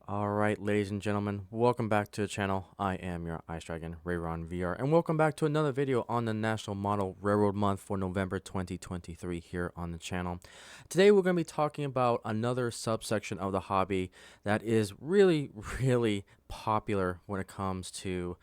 All right, ladies and gentlemen, welcome back to the channel. I am your Ice Dragon, Rayron VR, and welcome back to another video on the National Model Railroad Month for November 2023 here on the channel. Today, we're going to be talking about another subsection of the hobby that is really, really popular when it comes to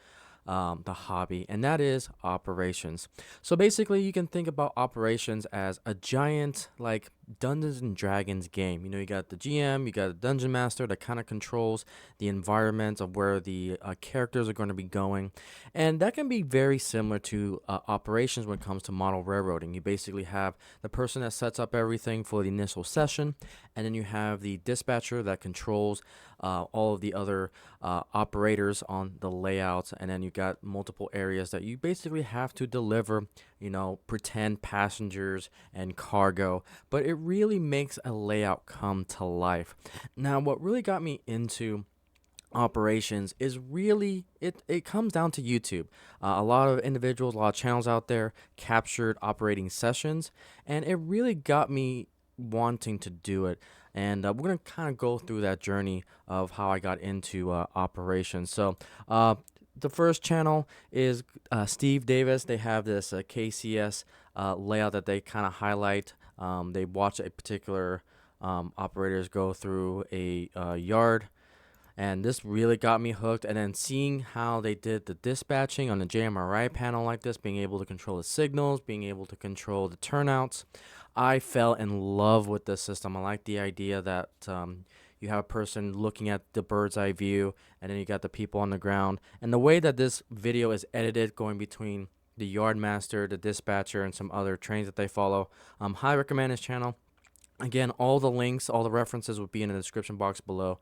the hobby, and that is operations. So basically, you can think about operations as a giant, like Dungeons and Dragons game. You know, you got the GM, you got the Dungeon Master that kind of controls the environment of where the characters are going to be going, and that can be very similar to operations when it comes to model railroading. You basically have the person that sets up everything for the initial session, and then you have the dispatcher that controls all of the other operators on the layouts, and then you got multiple areas that you basically have to deliver, you know, pretend passengers and cargo, but it really makes a layout come to life. Now, what really got me into operations is really it comes down to YouTube. A lot of individuals, a lot of channels out there captured operating sessions, and it really got me wanting to do it. And we're gonna kind of go through that journey of how I got into operations. So the first channel is Steve Davis. They have this KCS layout that they kind of highlight. They watch a particular operators go through a yard, and this really got me hooked. And then seeing how they did the dispatching on the JMRI panel like this, being able to control the signals, being able to control the turnouts, I fell in love with this system. I like the idea that you have a person looking at the bird's eye view, and then you got the people on the ground, and the way that this video is edited, going between the yard master, the dispatcher, and some other trains that they follow. Highly recommend his channel. Again, all the links, all the references will be in the description box below,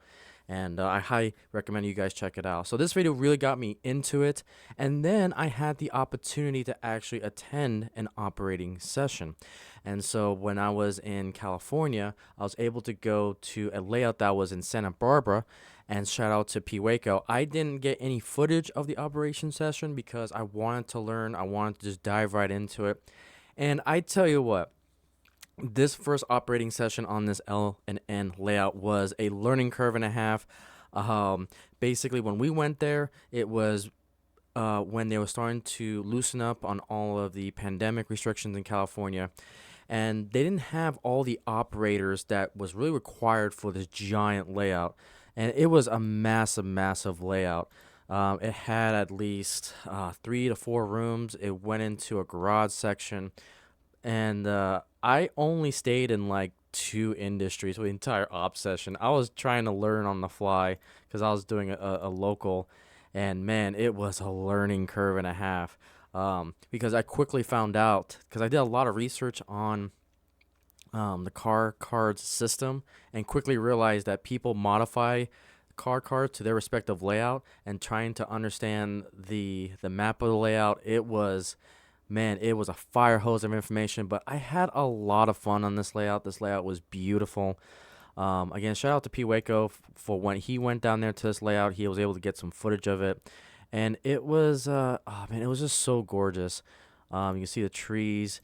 and I highly recommend you guys check it out. So this video really got me into it, and then I had the opportunity to actually attend an operating session. And so when I was in California, I was able to go to a layout that was in Santa Barbara, and shout out to P Waco. I didn't get any footage of the operation session because I wanted to learn. I wanted to just dive right into it. And I tell you what, this first operating session on this L and N layout was a learning curve and a half. Basically, when we went there, it was when they were starting to loosen up on all of the pandemic restrictions in California, and they didn't have all the operators that was really required for this giant layout, and it was a massive, massive layout. It had at least 3 to 4 rooms. It went into a garage section, and I only stayed in like two industries for the entire op session. I was trying to learn on the fly because I was doing a local, and man, it was a learning curve and a half. Because I quickly found out, because I did a lot of research on the car cards system, and quickly realized that people modify car cards to their respective layout, and trying to understand the map of the layout. It was, man, it was a fire hose of information, but I had a lot of fun on this layout. This layout was beautiful. Again, shout out to P Waco for when he went down there to this layout. He was able to get some footage of it, and it was, oh man, it was just so gorgeous. You can see the trees.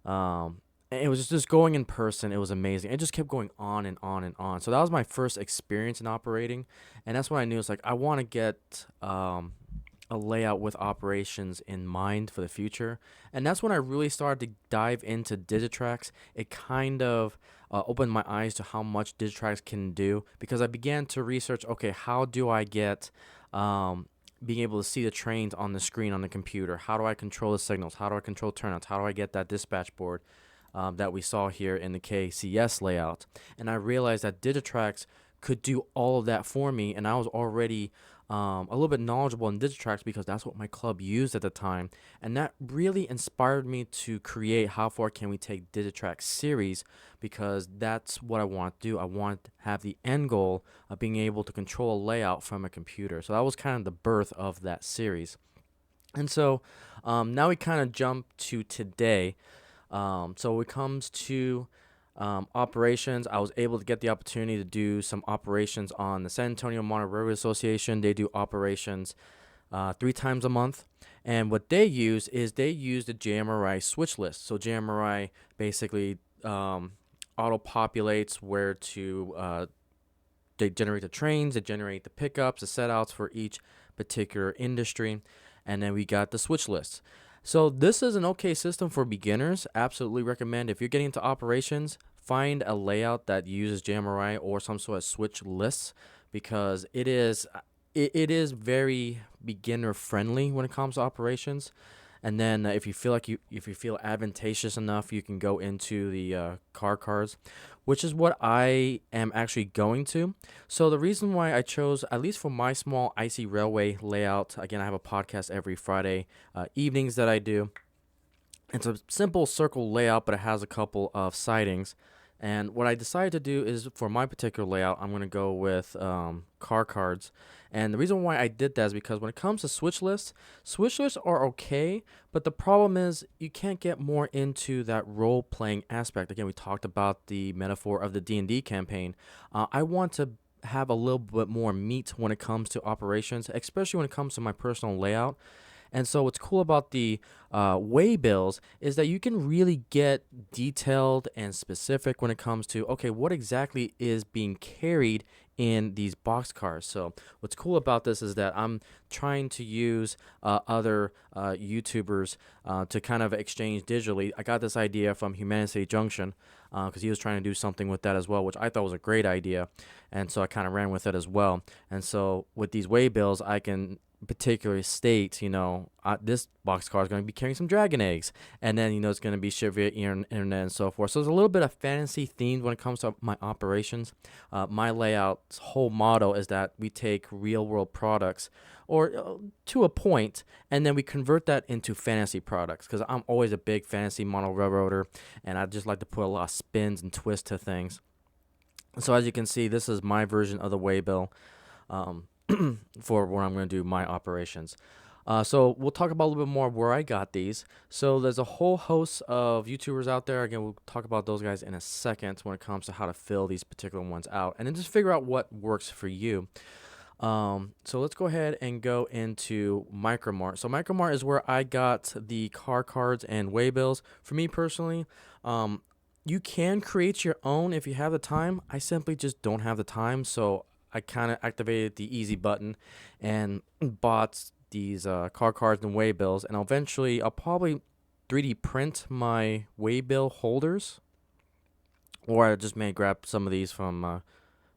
And it was just going in person. It was amazing. It just kept going on and on and on. So that was my first experience in operating, and that's when I knew it's like I want to get a layout with operations in mind for the future. And that's when I really started to dive into Digitrax. It kind of opened my eyes to how much Digitrax can do, because I began to research, okay, how do I get being able to see the trains on the screen on the computer? How do I control the signals? How do I control turnouts? How do I get that dispatch board that we saw here in the KCS layout? And I realized that Digitrax could do all of that for me, and I was already a little bit knowledgeable in Digitrax because that's what my club used at the time, and that really inspired me to create How Far Can We Take Digitrax series, because that's what I want to do. I want to have the end goal of being able to control a layout from a computer. So that was kind of the birth of that series. And so now we kind of jump to today. So when it comes to operations, I was able to get the opportunity to do some operations on the San Antonio Motor Railroad Association. They do operations 3 times a month. And what they use is they use the JMRI switch list. So JMRI basically auto populates where to they generate the trains, they generate the pickups, the setouts for each particular industry, and then we got the switch lists. So this is an okay system for beginners. Absolutely recommend if you're getting into operations, find a layout that uses JMRI or some sort of switch lists because it is very beginner friendly when it comes to operations. And then if you feel like if you feel advantageous enough, you can go into the car cards, which is what I am actually going to. So the reason why I chose, at least for my small IC railway layout, again, I have a podcast every Friday evenings that I do. It's a simple circle layout, but it has a couple of sidings. And what I decided to do is for my particular layout, I'm going to go with car cards. And the reason why I did that is because when it comes to switch lists are okay, but the problem is you can't get more into that role-playing aspect. Again, we talked about the metaphor of the D&D campaign. I want to have a little bit more meat when it comes to operations, especially when it comes to my personal layout. And so what's cool about the way bills is that you can really get detailed and specific when it comes to, okay, what exactly is being carried in these box cars. So what's cool about this is that I'm trying to use other YouTubers to kind of exchange digitally. I got this idea from Humanity Junction because he was trying to do something with that as well, which I thought was a great idea. And so I kind of ran with it as well. And so with these way bills, I can particularly state, this boxcar is going to be carrying some dragon eggs, and then it's going to be shipped via internet and so forth. So there's a little bit of fantasy themed when it comes to my operations. My layout's whole motto is that we take real world products, or to a point, and then we convert that into fantasy products. Because I'm always a big fantasy model railroader, and I just like to put a lot of spins and twists to things. So as you can see, this is my version of the waybill. For where I'm going to do my operations. So we'll talk about a little bit more where I got these. So there's a whole host of YouTubers out there. Again, we'll talk about those guys in a second when it comes to how to fill these particular ones out. And then just figure out what works for you. So let's go ahead and go into Micromart. So Micromart is where I got the car cards and waybills. For me personally, you can create your own if you have the time. I simply just don't have the time, so I kind of activated the easy button and bought these car cards and waybills, and eventually I'll probably 3D print my waybill holders, or I just may grab some of these from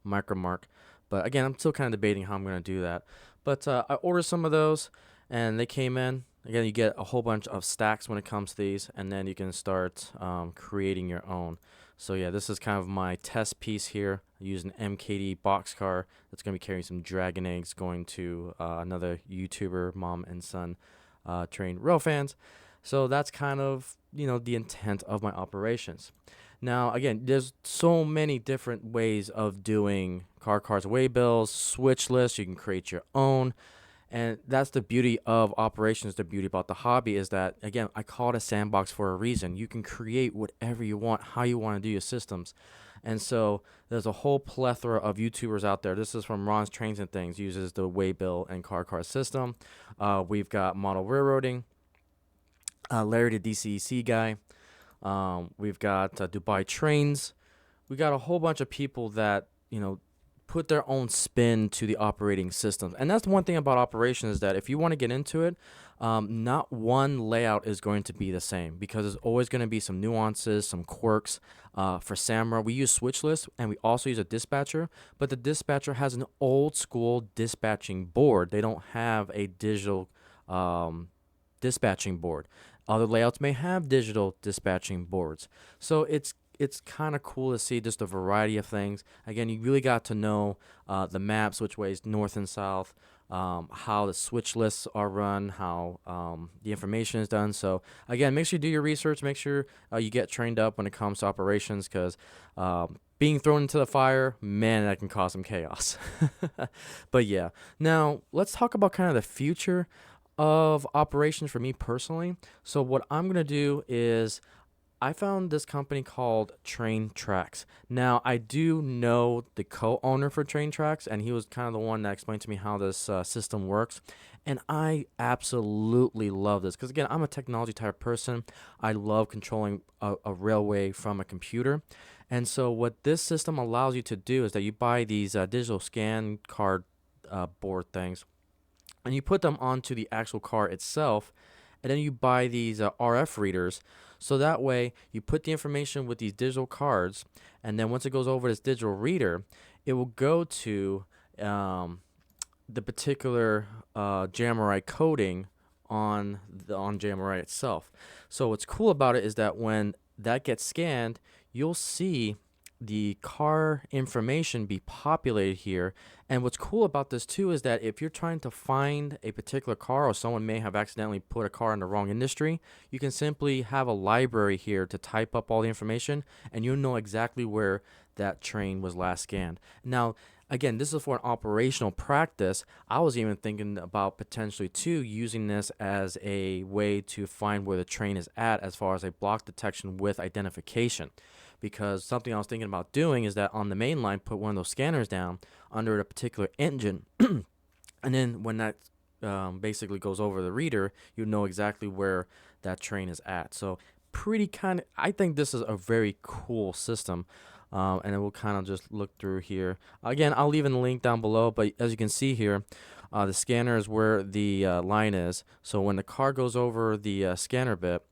Micromark. But again, I'm still kind of debating how I'm going to do that. But I ordered some of those, and they came in. Again, you get a whole bunch of stacks when it comes to these, and then you can start creating your own. So yeah, this is kind of my test piece here. I use an MKD boxcar that's going to be carrying some dragon eggs going to another YouTuber, mom and son trained rail fans. So that's kind of, the intent of my operations. Now, again, there's so many different ways of doing car cards, waybills, switch lists. You can create your own. And that's the beauty of operations, the beauty about the hobby is that, again, I call it a sandbox for a reason. You can create whatever you want, how you want to do your systems. And so there's a whole plethora of YouTubers out there. This is from Ron's Trains and Things, uses the waybill and car card system. We've got Model Railroading, Larry the DCEC guy. We've got Dubai Trains. We got a whole bunch of people that, put their own spin to the operating systems. And that's the one thing about operations is that if you want to get into it, not one layout is going to be the same because there's always going to be some nuances, some quirks. For Samra, we use switch lists and we also use a dispatcher, but the dispatcher has an old school dispatching board. They don't have a digital dispatching board. Other layouts may have digital dispatching boards. So it's kind of cool to see just a variety of things. Again, you really got to know the maps, which ways north and south, how the switch lists are run, how the information is done. So again, make sure you do your research. Make sure you get trained up when it comes to operations because being thrown into the fire, man, that can cause some chaos. But yeah, now let's talk about kind of the future of operations for me personally. So what I'm going to do is I found this company called TrainTracks. Now, I do know the co-owner for TrainTracks, and he was kind of the one that explained to me how this system works. And I absolutely love this because, again, I'm a technology type person. I love controlling a railway from a computer. And so, what this system allows you to do is that you buy these digital scan card board things, and you put them onto the actual car itself, and then you buy these RF readers, so that way you put the information with these digital cards, and then once it goes over this digital reader, it will go to um, the particular Jammerite coding on Jammerite itself. So what's cool about it is that when that gets scanned, you'll see the car information be populated here. And what's cool about this too is that if you're trying to find a particular car, or someone may have accidentally put a car in the wrong industry, you can simply have a library here to type up all the information, and you'll know exactly where that train was last scanned. Now, again, this is for an operational practice. I was even thinking about potentially too using this as a way to find where the train is at as far as a block detection with identification. Because something I was thinking about doing is that on the main line, put one of those scanners down under a particular engine, and then when that basically goes over the reader, you know exactly where that train is at. So pretty kind of, I think this is a very cool system. And then we'll kind of just look through here. Again, I'll leave in the link down below, but as you can see here, the scanner is where the line is. So when the car goes over the scanner bit,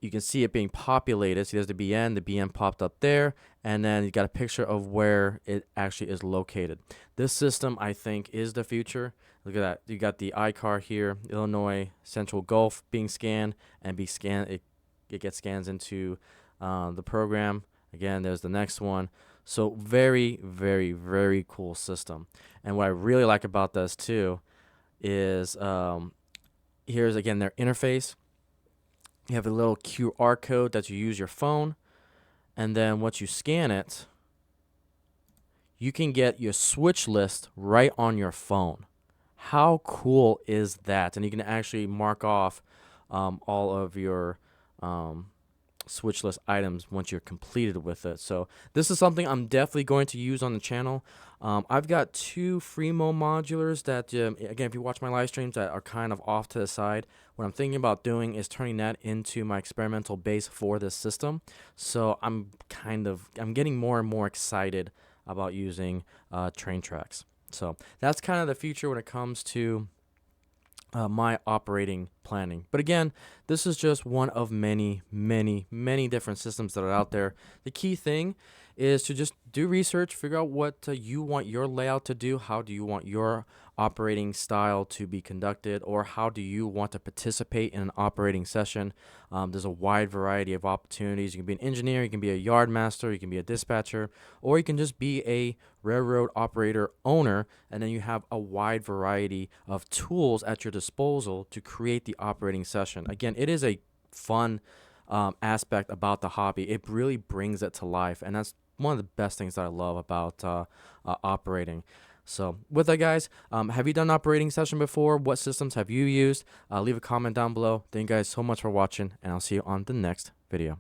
you can see it being populated. See, there's the BN popped up there, and then you got a picture of where it actually is located. This system, I think, is the future. Look at that. You got the iCar here, Illinois Central Gulf being scanned, and it gets scans into the program. Again, there's the next one. So very, very, very cool system. And what I really like about this too is here's again their interface. You have a little QR code that you use your phone, and then once you scan it, you can get your switch list right on your phone. How cool is that? And you can actually mark off all of your switch list items once you're completed with it. So this is something I'm definitely going to use on the channel. I've got two Fremo modulars that, again, if you watch my live streams, that are kind of off to the side. What I'm thinking about doing is turning that into my experimental base for this system. So I'm getting more and more excited about using TrainTracks. So that's kind of the future when it comes to my operating planning. But again, this is just one of many, many, many different systems that are out there. The key thing is to just do research, figure out what you want your layout to do, how do you want your operating style to be conducted, or how do you want to participate in an operating session. There's a wide variety of opportunities. You can be an engineer, you can be a yard master, you can be a dispatcher, or you can just be a railroad operator owner, and then you have a wide variety of tools at your disposal to create the operating session. Again, it is a fun aspect about the hobby. It really brings it to life, and that's one of the best things that I love about operating. So with that, guys, have you done an operating session before? What systems have you used? Leave a comment down below. Thank you guys so much for watching, and I'll see you on the next video.